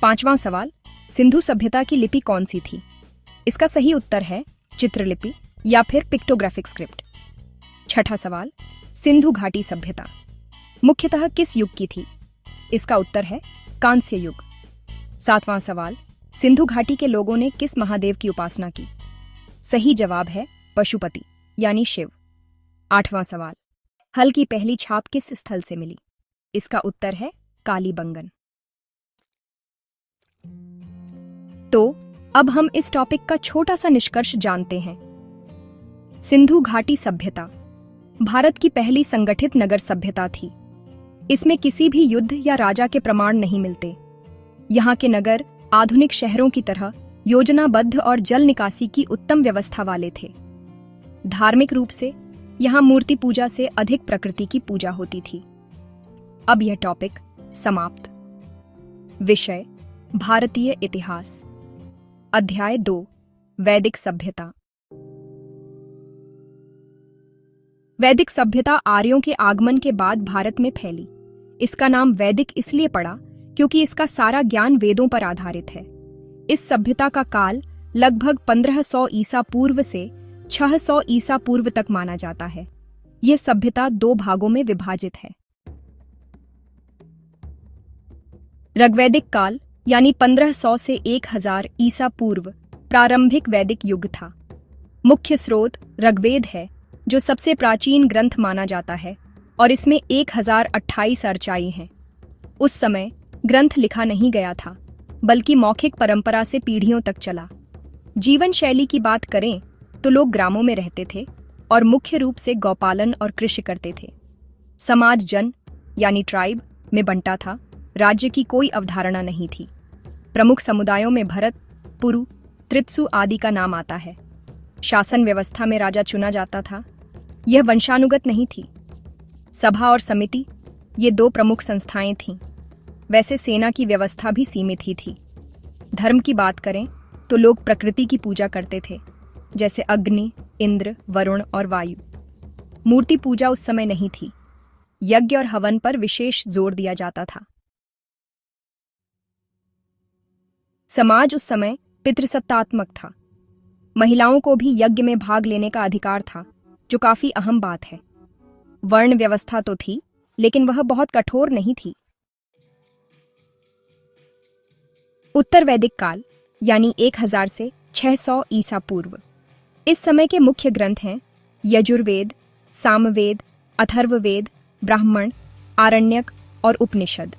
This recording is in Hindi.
5वां सवाल, सिंधु सभ्यता की लिपि कौन सी थी? इसका सही उत्तर है चित्रलिपि या फिर पिक्टोग्राफिक स्क्रिप्ट। 6ठा सवाल, सिंधु घाटी सभ्यता मुख्यतः किस युग की थी? इसका उत्तर है कांस्य युग। 7वां सवाल, सिंधु घाटी के लोगों ने किस महादेव की उपासना की? सही जवाब है पशुपति यानी शिव। 8वां सवाल, हल की पहली छाप किस स्थल से मिली? इसका उत्तर है कालीबंगन। तो अब हम इस टॉपिक का छोटा सा निष्कर्ष जानते हैं। सिंधु घाटी सभ्यता भारत की पहली संगठित नगर सभ्यता थी। इसमें किसी भी युद्ध या राजा के प्रमाण नहीं मिलते। यहाँ के नगर आधुनिक शहरों की तरह योजनाबद्ध और जल निकासी की उत्तम व्यवस्था वाले थे। धार्मिक रूप से यहाँ मूर्ति पूजा से अधिक प्रकृति की पूजा होती थी। अब यह टॉपिक समाप्त। विषय भारतीय इतिहास। अध्याय 2 वैदिक सभ्यता। वैदिक सभ्यता आर्यों के आगमन के बाद भारत में फैली। इसका नाम वैदिक इसलिए पड़ा क्योंकि इसका सारा ज्ञान वेदों पर आधारित है। इस सभ्यता का काल लगभग 1500 ईसा पूर्व से 600 ईसा पूर्व तक माना जाता है। यह सभ्यता 2 भागों में विभाजित है। ऋग्वैदिक काल यानी 1500 से 1000 ईसा पूर्व प्रारंभिक वैदिक युग था। मुख्य स्रोत ऋग्वेद है जो सबसे प्राचीन ग्रंथ माना जाता है और इसमें 1028 अर्चाएं हैं। उस समय ग्रंथ लिखा नहीं गया था बल्कि मौखिक परंपरा से पीढ़ियों तक चला। जीवन शैली की बात करें तो लोग ग्रामों में रहते थे और मुख्य रूप से गौपालन और कृषि करते थे। समाज जन यानी ट्राइब में बंटा था। राज्य की कोई अवधारणा नहीं थी। प्रमुख समुदायों में भरत, पुरु, त्रित्सु आदि का नाम आता है। शासन व्यवस्था में राजा चुना जाता था। यह वंशानुगत नहीं थी। सभा और समिति ये 2 प्रमुख संस्थाएं थीं। वैसे सेना की व्यवस्था भी सीमित ही थी। धर्म की बात करें तो लोग प्रकृति की पूजा करते थे, जैसे अग्नि, इंद्र, वरुण और वायु। मूर्ति पूजा उस समय नहीं थी। यज्ञ और हवन पर विशेष जोर दिया जाता था। समाज उस समय पितृसत्तात्मक था। महिलाओं को भी यज्ञ में भाग लेने का अधिकार था, जो काफी अहम बात है। वर्ण व्यवस्था तो थी, लेकिन वह बहुत कठोर नहीं थी। उत्तर वैदिक काल यानी 1000 से 600 ईसा पूर्व। इस समय के मुख्य ग्रंथ हैं यजुर्वेद, सामवेद, अथर्ववेद, ब्राह्मण, आरण्यक और उपनिषद।